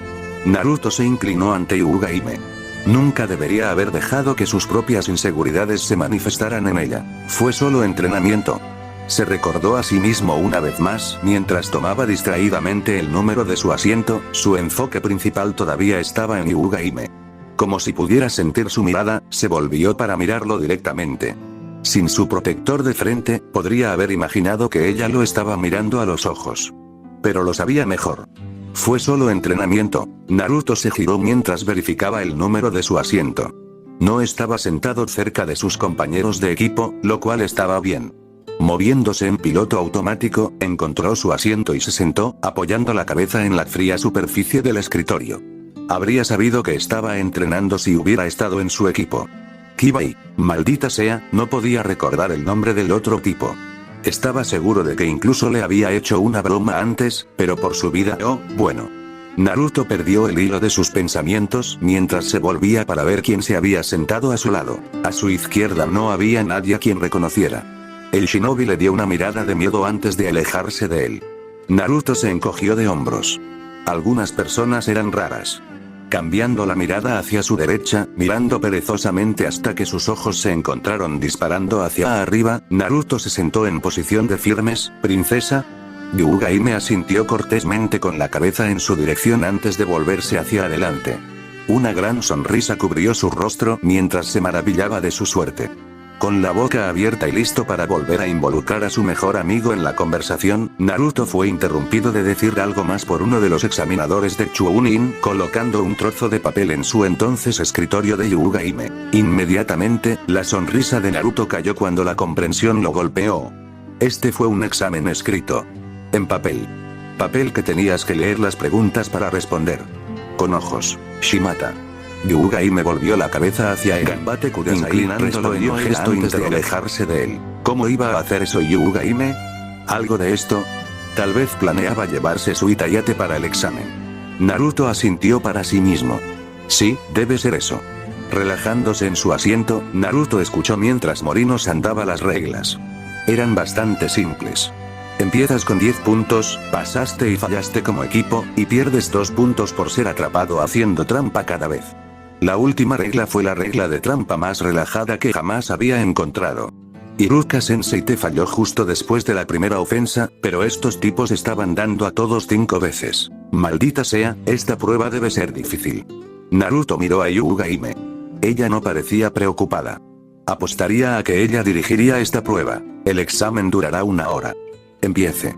Naruto se inclinó ante Hyuga Hime. Nunca debería haber dejado que sus propias inseguridades se manifestaran en ella. Fue solo entrenamiento. Se recordó a sí mismo una vez más mientras tomaba distraídamente el número de su asiento, su enfoque principal todavía estaba en Hyuga Hime. Como si pudiera sentir su mirada, se volvió para mirarlo directamente. Sin su protector de frente, podría haber imaginado que ella lo estaba mirando a los ojos. Pero lo sabía mejor. Fue solo entrenamiento. Naruto se giró mientras verificaba el número de su asiento. No estaba sentado cerca de sus compañeros de equipo, lo cual estaba bien. Moviéndose en piloto automático, encontró su asiento y se sentó, apoyando la cabeza en la fría superficie del escritorio. Habría sabido que estaba entrenando si hubiera estado en su equipo. Kibai, maldita sea, no podía recordar el nombre del otro tipo. Estaba seguro de que incluso le había hecho una broma antes, pero por su vida, bueno. Naruto perdió el hilo de sus pensamientos mientras se volvía para ver quién se había sentado a su lado. A su izquierda no había nadie a quien reconociera. El shinobi le dio una mirada de miedo antes de alejarse de él. Naruto se encogió de hombros. Algunas personas eran raras. Cambiando la mirada hacia su derecha, mirando perezosamente hasta que sus ojos se encontraron disparando hacia arriba, Naruto se sentó en posición de firmes, princesa. Hyuga Hime asintió cortésmente con la cabeza en su dirección antes de volverse hacia adelante. Una gran sonrisa cubrió su rostro mientras se maravillaba de su suerte. Con la boca abierta y listo para volver a involucrar a su mejor amigo en la conversación, Naruto fue interrumpido de decir algo más por uno de los examinadores de Chunin, colocando un trozo de papel en su entonces escritorio de Hyuga Hime. Inmediatamente, la sonrisa de Naruto cayó cuando la comprensión lo golpeó. Este fue un examen escrito. En papel. Papel que tenías que leer las preguntas para responder. Con ojos. Shimata. Hyuga Hime volvió la cabeza hacia el Ganbate Kudasai, inclinándolo en un gesto antes de alejarse de él. ¿Cómo iba a hacer eso Hyuga Hime? ¿Algo de esto? Tal vez planeaba llevarse su Itayate para el examen. Naruto asintió para sí mismo. Sí, debe ser eso. Relajándose en su asiento, Naruto escuchó mientras Morinos andaba las reglas. Eran bastante simples. Empiezas con 10 puntos, pasaste y fallaste como equipo, y pierdes 2 puntos por ser atrapado haciendo trampa cada vez. La última regla fue la regla de trampa más relajada que jamás había encontrado. Iruka Sensei te falló justo después de la primera ofensa, pero estos tipos estaban dando a todos 5 veces. Maldita sea, esta prueba debe ser difícil. Naruto miró a Hyuga Hime. Ella no parecía preocupada. Apostaría a que ella dirigiría esta prueba. El examen durará 1 hora. Empiece.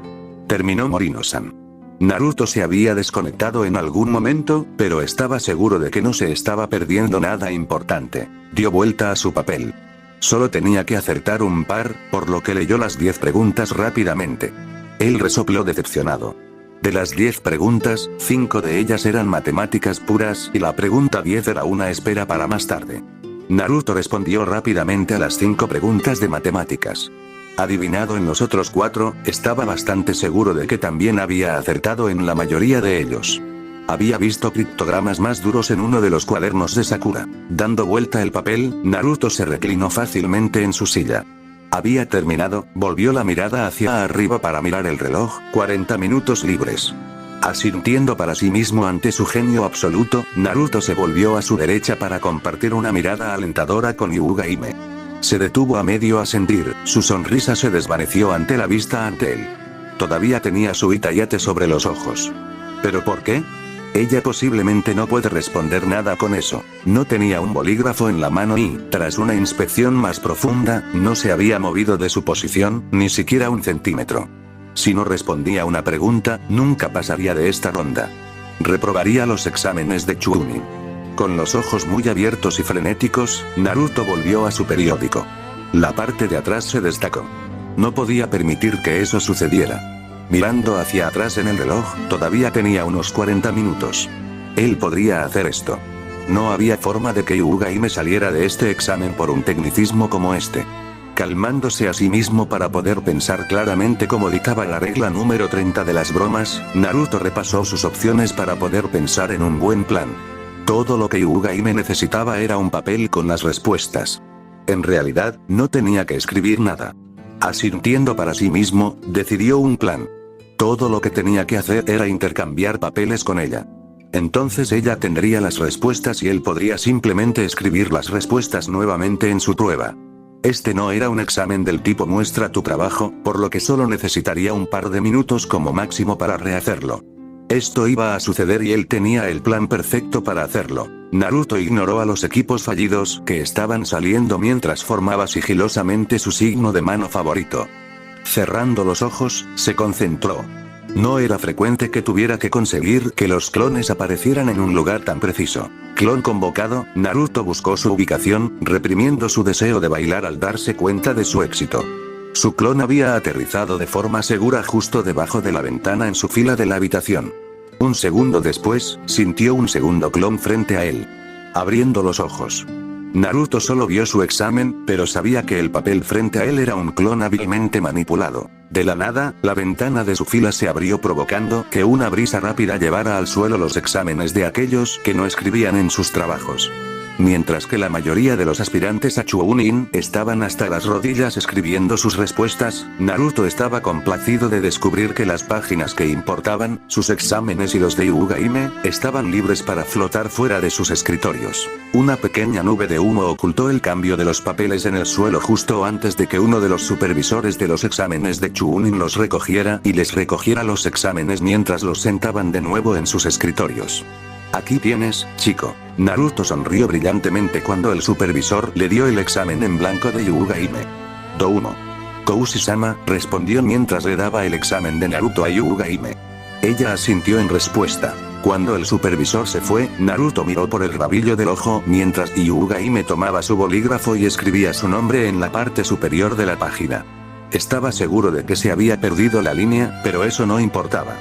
Terminó Morino-san. Naruto se había desconectado en algún momento, pero estaba seguro de que no se estaba perdiendo nada importante. Dio vuelta a su papel. Solo tenía que acertar un par, por lo que leyó las 10 preguntas rápidamente. Él resopló decepcionado. De las 10 preguntas, 5 de ellas eran matemáticas puras y la pregunta 10 era una espera para más tarde. Naruto respondió rápidamente a las 5 preguntas de matemáticas. Adivinado en los otros 4, estaba bastante seguro de que también había acertado en la mayoría de ellos. Había visto criptogramas más duros en uno de los cuadernos de Sakura. Dando vuelta el papel, Naruto se reclinó fácilmente en su silla. Había terminado, volvió la mirada hacia arriba para mirar el reloj, 40 minutos libres. Asintiendo para sí mismo ante su genio absoluto, Naruto se volvió a su derecha para compartir una mirada alentadora con Hyuga Hime. Se detuvo a medio asentir, su sonrisa se desvaneció ante la vista ante él. Todavía tenía su Itayate sobre los ojos. ¿Pero por qué? Ella posiblemente no puede responder nada con eso. No tenía un bolígrafo en la mano y, tras una inspección más profunda, no se había movido de su posición, ni siquiera un centímetro. Si no respondía una pregunta, nunca pasaría de esta ronda. Reprobaría los exámenes de Chunin. Con los ojos muy abiertos y frenéticos, Naruto volvió a su periódico. La parte de atrás se destacó. No podía permitir que eso sucediera. Mirando hacia atrás en el reloj, todavía tenía unos 40 minutos. Él podría hacer esto. No había forma de que Hyuga Hime saliera de este examen por un tecnicismo como este. Calmándose a sí mismo para poder pensar claramente como dictaba la regla número 30 de las bromas, Naruto repasó sus opciones para poder pensar en un buen plan. Todo lo que Hyuga Hime necesitaba era un papel con las respuestas. En realidad, no tenía que escribir nada. Asintiendo para sí mismo, decidió un plan. Todo lo que tenía que hacer era intercambiar papeles con ella. Entonces ella tendría las respuestas y él podría simplemente escribir las respuestas nuevamente en su prueba. Este no era un examen del tipo muestra tu trabajo, por lo que solo necesitaría un par de minutos como máximo para rehacerlo. Esto iba a suceder y él tenía el plan perfecto para hacerlo. Naruto ignoró a los equipos fallidos que estaban saliendo mientras formaba sigilosamente su signo de mano favorito. Cerrando los ojos, se concentró. No era frecuente que tuviera que conseguir que los clones aparecieran en un lugar tan preciso. Clon convocado, Naruto buscó su ubicación, reprimiendo su deseo de bailar al darse cuenta de su éxito. Su clon había aterrizado de forma segura justo debajo de la ventana en su fila de la habitación. Un segundo después, sintió un segundo clon frente a él. Abriendo los ojos. Naruto solo vio su examen, pero sabía que el papel frente a él era un clon hábilmente manipulado. De la nada, la ventana de su fila se abrió provocando que una brisa rápida llevara al suelo los exámenes de aquellos que no escribían en sus trabajos. Mientras que la mayoría de los aspirantes a Chunin estaban hasta las rodillas escribiendo sus respuestas, Naruto estaba complacido de descubrir que las páginas que importaban, sus exámenes y los de Hyuga Hime, estaban libres para flotar fuera de sus escritorios. Una pequeña nube de humo ocultó el cambio de los papeles en el suelo justo antes de que uno de los supervisores de los exámenes de Chunin los recogiera y les recogiera los exámenes mientras los sentaban de nuevo en sus escritorios. Aquí tienes, chico. Naruto sonrió brillantemente cuando el supervisor le dio el examen en blanco de Hyuga Hime. Doumo. Koushi-sama, respondió mientras le daba el examen de Naruto a Hyuga Hime. Ella asintió en respuesta. Cuando el supervisor se fue, Naruto miró por el rabillo del ojo mientras Hyuga Hime tomaba su bolígrafo y escribía su nombre en la parte superior de la página. Estaba seguro de que se había perdido la línea, pero eso no importaba.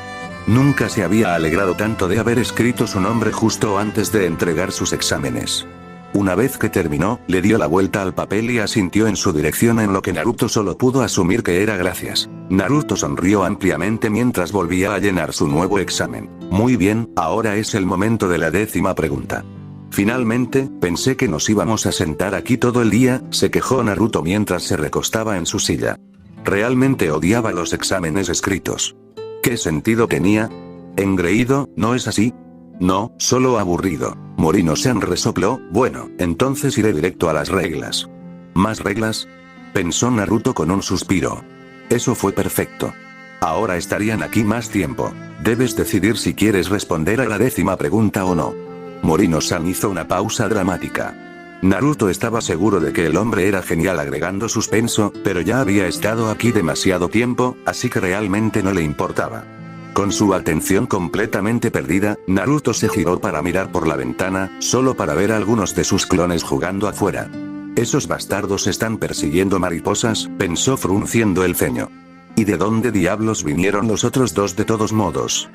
Nunca se había alegrado tanto de haber escrito su nombre justo antes de entregar sus exámenes. Una vez que terminó, le dio la vuelta al papel y asintió en su dirección en lo que Naruto solo pudo asumir que era gracias. Naruto sonrió ampliamente mientras volvía a llenar su nuevo examen. Muy bien, ahora es el momento de la 10ª pregunta. Finalmente, pensé que nos íbamos a sentar aquí todo el día, se quejó Naruto mientras se recostaba en su silla. Realmente odiaba los exámenes escritos. ¿Qué sentido tenía? Engreído, ¿no es así? No, solo aburrido. Morino-san resopló, bueno, entonces iré directo a las reglas. ¿Más reglas? Pensó Naruto con un suspiro. Eso fue perfecto. Ahora estarían aquí más tiempo. Debes decidir si quieres responder a la 10ª pregunta o no. Morino-san hizo una pausa dramática. Naruto estaba seguro de que el hombre era genial agregando suspenso, pero ya había estado aquí demasiado tiempo, así que realmente no le importaba. Con su atención completamente perdida, Naruto se giró para mirar por la ventana, solo para ver a algunos de sus clones jugando afuera. Esos bastardos están persiguiendo mariposas, pensó frunciendo el ceño. ¿Y de dónde diablos vinieron los otros dos de todos modos?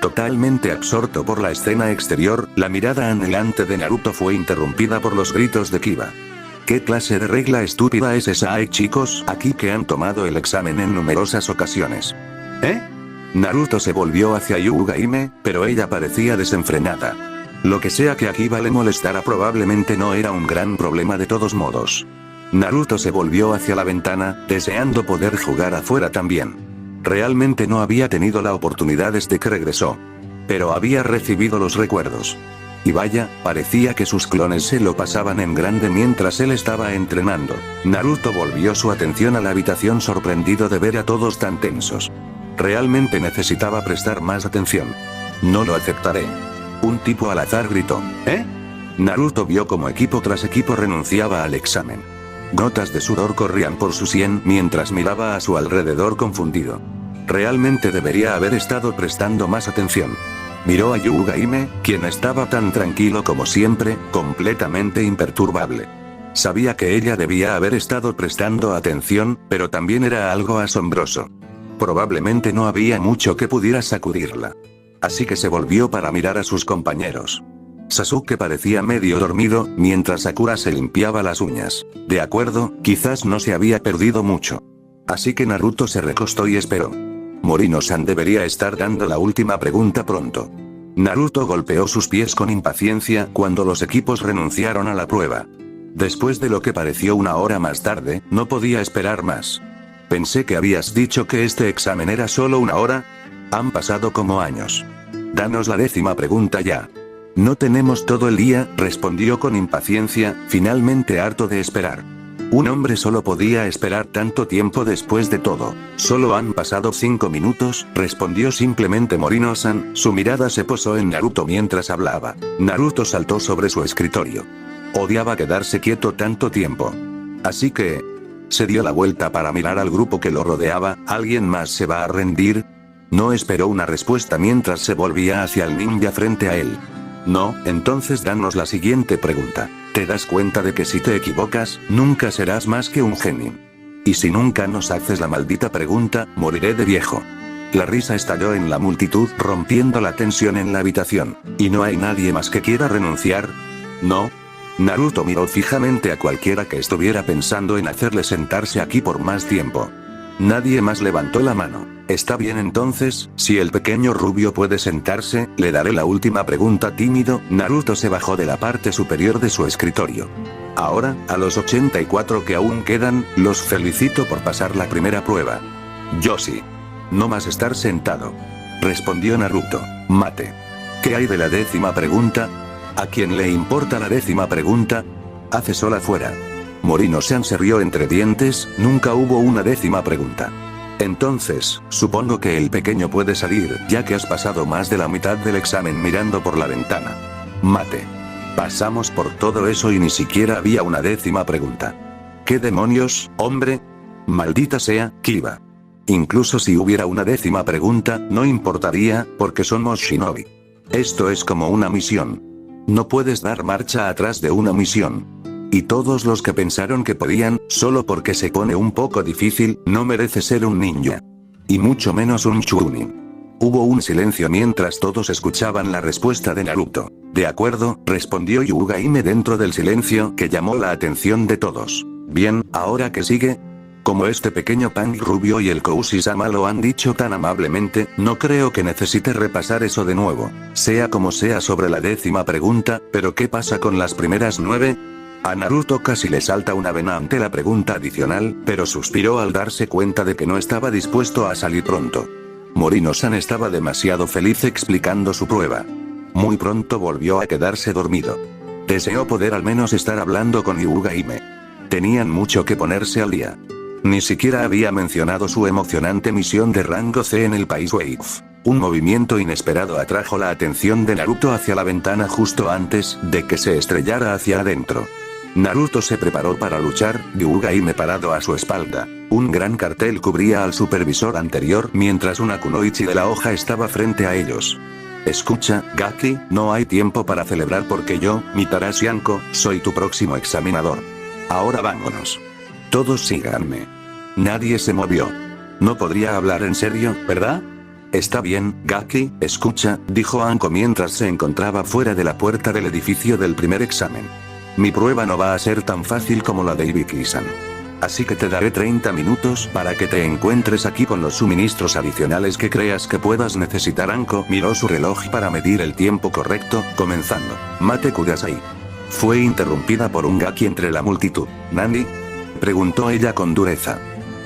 Totalmente absorto por la escena exterior, la mirada anhelante de Naruto fue interrumpida por los gritos de Kiba. ¿Qué clase de regla estúpida es esa? Hay chicos aquí que han tomado el examen en numerosas ocasiones. ¿Eh? Naruto se volvió hacia Hyuga Hime, pero ella parecía desenfrenada. Lo que sea que a Kiba le molestara probablemente no era un gran problema de todos modos. Naruto se volvió hacia la ventana, deseando poder jugar afuera también. Realmente no había tenido la oportunidad desde que regresó. Pero había recibido los recuerdos. Y vaya, parecía que sus clones se lo pasaban en grande mientras él estaba entrenando. Naruto volvió su atención a la habitación sorprendido de ver a todos tan tensos. Realmente necesitaba prestar más atención. No lo aceptaré. Un tipo al azar gritó. ¿Eh? Naruto vio como equipo tras equipo renunciaba al examen. Gotas de sudor corrían por su sien mientras miraba a su alrededor confundido. Realmente debería haber estado prestando más atención. Miró a Hyuga Hime, quien estaba tan tranquilo como siempre, completamente imperturbable. Sabía que ella debía haber estado prestando atención, pero también era algo asombroso. Probablemente no había mucho que pudiera sacudirla. Así que se volvió para mirar a sus compañeros. Sasuke parecía medio dormido, mientras Sakura se limpiaba las uñas. De acuerdo, quizás no se había perdido mucho. Así que Naruto se recostó y esperó. Morino-san debería estar dando la última pregunta pronto. Naruto golpeó sus pies con impaciencia cuando los equipos renunciaron a la prueba. Después de lo que pareció una hora más tarde, no podía esperar más. Pensé que habías dicho que este examen era solo una hora. Han pasado como años. Danos la 10ª pregunta ya. No tenemos todo el día, respondió con impaciencia, finalmente harto de esperar. Un hombre solo podía esperar tanto tiempo después de todo. Solo han pasado 5 minutos, respondió simplemente Morino-san, su mirada se posó en Naruto mientras hablaba. Naruto saltó sobre su escritorio. Odiaba quedarse quieto tanto tiempo. Así que... se dio la vuelta para mirar al grupo que lo rodeaba, ¿alguien más se va a rendir? No esperó una respuesta mientras se volvía hacia el ninja frente a él. No, entonces danos la siguiente pregunta. ¿Te das cuenta de que si te equivocas, nunca serás más que un genin? Y si nunca nos haces la maldita pregunta, moriré de viejo. La risa estalló en la multitud, rompiendo la tensión en la habitación. ¿Y no hay nadie más que quiera renunciar? ¿No? Naruto miró fijamente a cualquiera que estuviera pensando en hacerle sentarse aquí por más tiempo. Nadie más levantó la mano. Está bien entonces, si el pequeño rubio puede sentarse, le daré la última pregunta tímido. Naruto se bajó de la parte superior de su escritorio. Ahora, a los 84 que aún quedan, los felicito por pasar la primera prueba. Yo sí. No más estar sentado. Respondió Naruto. Mate. ¿Qué hay de la 10ª pregunta? ¿A quién le importa la 10ª pregunta? Hace sol afuera. Morino-san se rió entre dientes, nunca hubo una 10ª pregunta. Entonces, supongo que el pequeño puede salir, ya que has pasado más de la mitad del examen mirando por la ventana. Mate. Pasamos por todo eso y ni siquiera había una 10ª pregunta. ¿Qué demonios, hombre? Maldita sea, Kiba. Incluso si hubiera una 10ª pregunta, no importaría, porque somos shinobi. Esto es como una misión. No puedes dar marcha atrás de una misión. Y todos los que pensaron que podían, solo porque se pone un poco difícil, no merece ser un ninja. Y mucho menos un chunin. Hubo un silencio mientras todos escuchaban la respuesta de Naruto. De acuerdo, respondió Hyuga Hime dentro del silencio que llamó la atención de todos. Bien, ¿ahora qué sigue? Como este pequeño pan rubio y el Koushisama lo han dicho tan amablemente, no creo que necesite repasar eso de nuevo. Sea como sea sobre la 10ª pregunta, pero ¿qué pasa con las primeras 9? A Naruto casi le salta una vena ante la pregunta adicional, pero suspiró al darse cuenta de que no estaba dispuesto a salir pronto. Morino-san estaba demasiado feliz explicando su prueba. Muy pronto volvió a quedarse dormido. Deseó poder al menos estar hablando con Hyuga Hime. Tenían mucho que ponerse al día. Ni siquiera había mencionado su emocionante misión de rango C en el país Wave. Un movimiento inesperado atrajo la atención de Naruto hacia la ventana justo antes de que se estrellara hacia adentro. Naruto se preparó para luchar, Hyuga Hime parado a su espalda. Un gran cartel cubría al supervisor anterior mientras una kunoichi de la hoja estaba frente a ellos. Escucha, Gaki, no hay tiempo para celebrar porque yo, Mitarashi Anko, soy tu próximo examinador. Ahora vámonos. Todos síganme. Nadie se movió. No podría hablar en serio, ¿verdad? Está bien, Gaki, escucha, dijo Anko mientras se encontraba fuera de la puerta del edificio del primer examen. Mi prueba no va a ser tan fácil como la de Ibiki-san. Así que te daré 30 minutos para que te encuentres aquí con los suministros adicionales que creas que puedas necesitar. Anko miró su reloj para medir el tiempo correcto, comenzando. Mate Kudasai. Fue interrumpida por un Gaki entre la multitud. ¿Nani? Preguntó ella con dureza.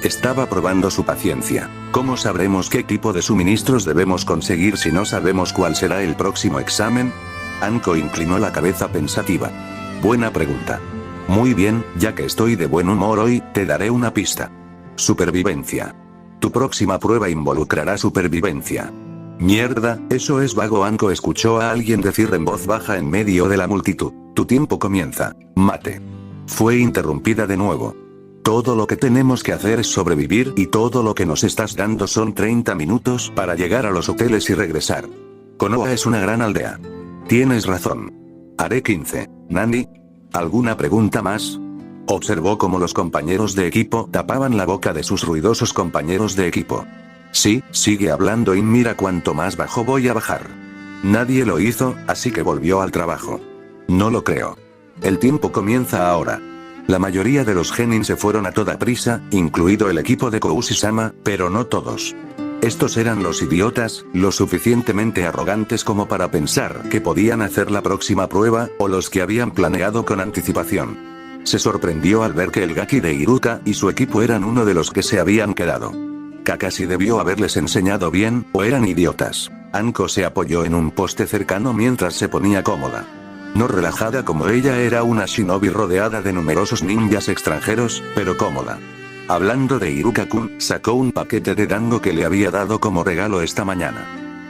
Estaba probando su paciencia. ¿Cómo sabremos qué tipo de suministros debemos conseguir si no sabemos cuál será el próximo examen? Anko inclinó la cabeza pensativa. Buena pregunta. Muy bien, ya que estoy de buen humor hoy, te daré una pista. Supervivencia. Tu próxima prueba involucrará supervivencia. Mierda, eso es vago. Anko escuchó a alguien decir en voz baja en medio de la multitud. Tu tiempo comienza. Mate. Fue interrumpida de nuevo. Todo lo que tenemos que hacer es sobrevivir y todo lo que nos estás dando son 30 minutos para llegar a los hoteles y regresar. Konoha es una gran aldea. Tienes razón. Haré 15. ¿Nani? ¿Alguna pregunta más? Observó cómo los compañeros de equipo tapaban la boca de sus ruidosos compañeros de equipo. Sí, sigue hablando y mira cuánto más bajo voy a bajar. Nadie lo hizo, así que volvió al trabajo. No lo creo. El tiempo comienza ahora. La mayoría de los genin se fueron a toda prisa, incluido el equipo de Koushisama, pero no todos. Estos eran los idiotas, lo suficientemente arrogantes como para pensar que podían hacer la próxima prueba, o los que habían planeado con anticipación. Se sorprendió al ver que el Gaki de Iruka y su equipo eran uno de los que se habían quedado. Kakashi debió haberles enseñado bien, o eran idiotas. Anko se apoyó en un poste cercano mientras se ponía cómoda. No relajada como ella, era una shinobi rodeada de numerosos ninjas extranjeros, pero cómoda. Hablando de Iruka-kun, sacó un paquete de dango que le había dado como regalo esta mañana.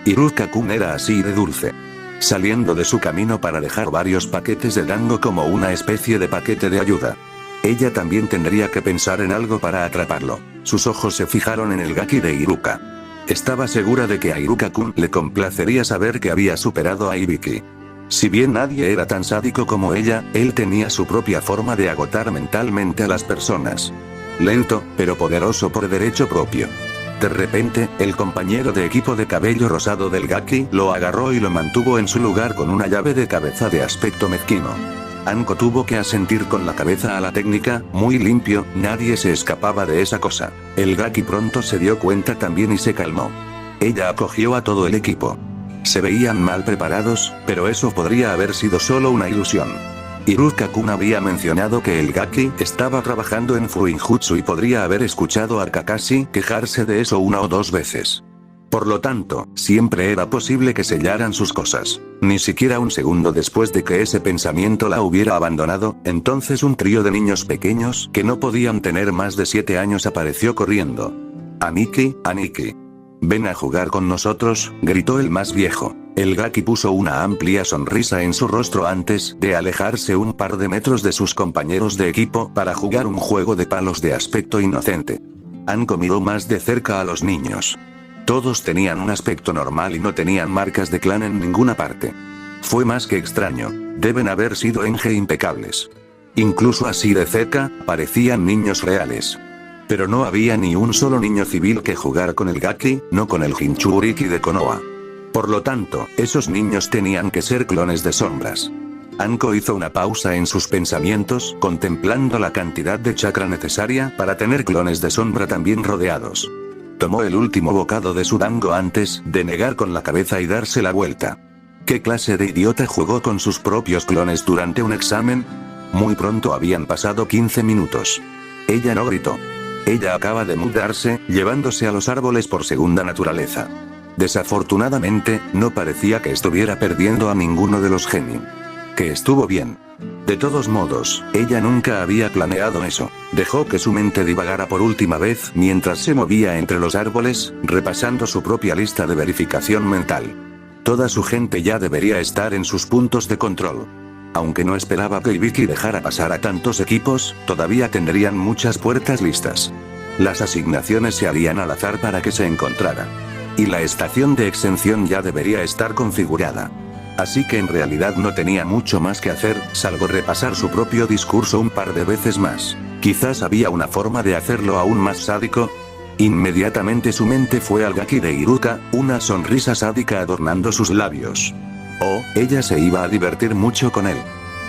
Iruka-kun era así de dulce. Saliendo de su camino para dejar varios paquetes de dango como una especie de paquete de ayuda. Ella también tendría que pensar en algo para atraparlo. Sus ojos se fijaron en el Gaki de Iruka. Estaba segura de que a Iruka-kun le complacería saber que había superado a Ibiki. Si bien nadie era tan sádico como ella, él tenía su propia forma de agotar mentalmente a las personas. Lento, pero poderoso por derecho propio. De repente, el compañero de equipo de cabello rosado del Gaki lo agarró y lo mantuvo en su lugar con una llave de cabeza de aspecto mezquino. Anko tuvo que asentir con la cabeza a la técnica, muy limpio, nadie se escapaba de esa cosa. El Gaki pronto se dio cuenta también y se calmó. Ella acogió a todo el equipo. Se veían mal preparados, pero eso podría haber sido solo una ilusión. Iruka-kun había mencionado que el Gaki estaba trabajando en Fuinjutsu y podría haber escuchado a Kakashi quejarse de eso una o dos veces. Por lo tanto, siempre era posible que sellaran sus cosas. Ni siquiera un segundo después de que ese pensamiento la hubiera abandonado, entonces un trío de niños pequeños que no podían tener más de 7 años apareció corriendo. Aniki, Aniki. Ven a jugar con nosotros, gritó el más viejo. El Gaki puso una amplia sonrisa en su rostro antes de alejarse un par de metros de sus compañeros de equipo para jugar un juego de palos de aspecto inocente. Anko miró más de cerca a los niños. Todos tenían un aspecto normal y no tenían marcas de clan en ninguna parte. Fue más que extraño, deben haber sido enge impecables. Incluso así de cerca, parecían niños reales. Pero no había ni un solo niño civil que jugar con el Gaki, no con el Jinchuriki de Konoha. Por lo tanto, esos niños tenían que ser clones de sombras. Anko hizo una pausa en sus pensamientos, contemplando la cantidad de chakra necesaria para tener clones de sombra también rodeados. Tomó el último bocado de su dango antes de negar con la cabeza y darse la vuelta. ¿Qué clase de idiota jugó con sus propios clones durante un examen? Muy pronto habían pasado 15 minutos. Ella no gritó. Ella acaba de mudarse, llevándose a los árboles por segunda naturaleza. Desafortunadamente, no parecía que estuviera perdiendo a ninguno de los genin. Que estuvo bien. De todos modos, ella nunca había planeado eso. Dejó que su mente divagara por última vez mientras se movía entre los árboles, repasando su propia lista de verificación mental. Toda su gente ya debería estar en sus puntos de control. Aunque no esperaba que Ibiki dejara pasar a tantos equipos, todavía tendrían muchas puertas listas. Las asignaciones se harían al azar para que se encontrara. Y la estación de exención ya debería estar configurada. Así que en realidad no tenía mucho más que hacer, salvo repasar su propio discurso un par de veces más. Quizás había una forma de hacerlo aún más sádico. Inmediatamente su mente fue al Gaki de Iruka, una sonrisa sádica adornando sus labios. Oh, ella se iba a divertir mucho con él.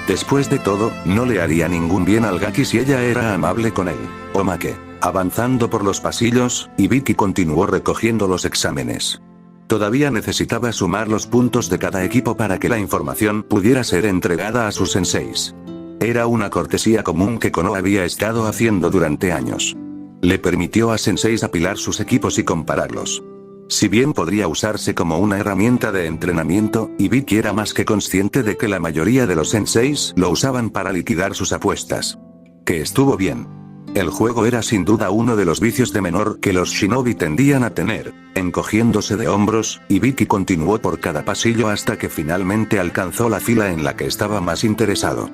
Después de todo, no le haría ningún bien al Gaki si ella era amable con él. Omake. Avanzando por los pasillos, Ibiki continuó recogiendo los exámenes. Todavía necesitaba sumar los puntos de cada equipo para que la información pudiera ser entregada a sus senseis. Era una cortesía común que Konoha había estado haciendo durante años. Le permitió a senseis apilar sus equipos y compararlos. Si bien podría usarse como una herramienta de entrenamiento, Ibiki era más que consciente de que la mayoría de los senseis lo usaban para liquidar sus apuestas. Que estuvo bien. El juego era sin duda uno de los vicios de menor que los shinobi tendían a tener. Encogiéndose de hombros, Ibiki continuó por cada pasillo hasta que finalmente alcanzó la fila en la que estaba más interesado.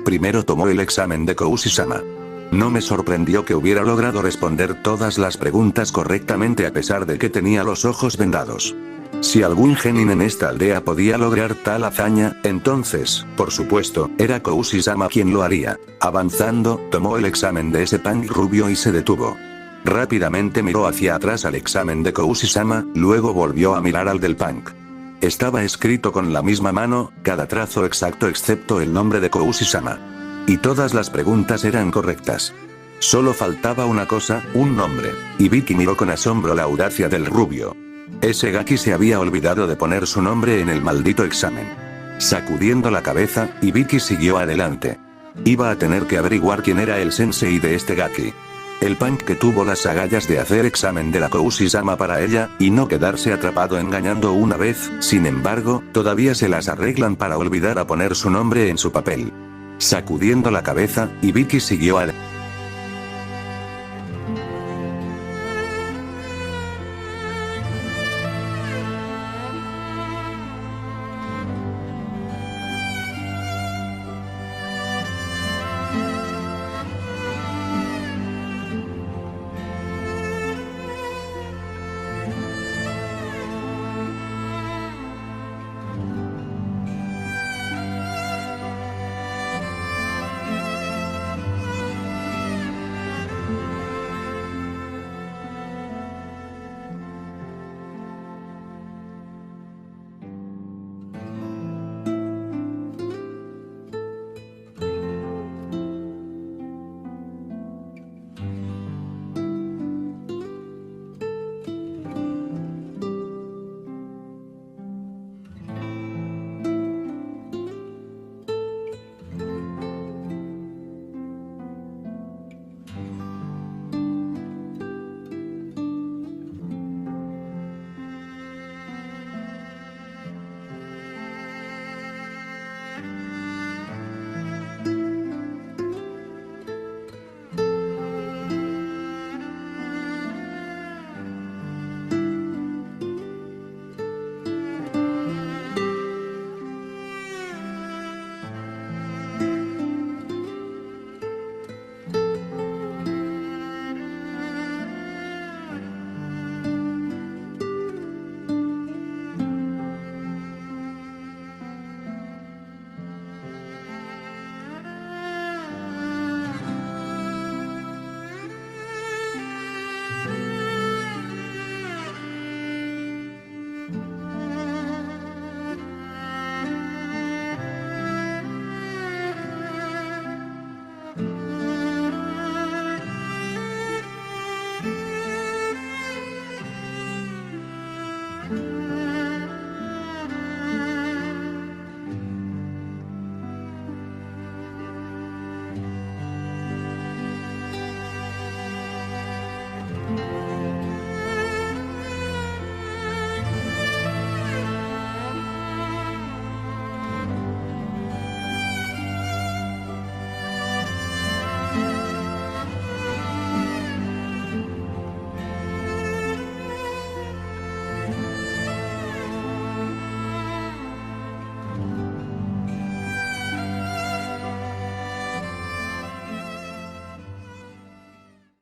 Primero tomó el examen de Koushi-sama. No me sorprendió que hubiera logrado responder todas las preguntas correctamente a pesar de que tenía los ojos vendados. Si algún genin en esta aldea podía lograr tal hazaña, entonces, por supuesto, era Koushi-sama quien lo haría. Avanzando, tomó el examen de ese punk rubio y se detuvo. Rápidamente miró hacia atrás al examen de Koushi-sama, luego volvió a mirar al del punk. Estaba escrito con la misma mano, cada trazo exacto excepto el nombre de Koushi-sama. Y todas las preguntas eran correctas. Solo faltaba una cosa, un nombre. Ibiki miró con asombro la audacia del rubio. Ese Gaki se había olvidado de poner su nombre en el maldito examen. Sacudiendo la cabeza, Ibiki siguió adelante. Iba a tener que averiguar quién era el sensei de este Gaki. El punk que tuvo las agallas de hacer examen de la Koushi-sama para ella, y no quedarse atrapado engañando una vez, sin embargo, todavía se las arreglan para olvidar a poner su nombre en su papel. Sacudiendo la cabeza, Ibiki siguió adelante.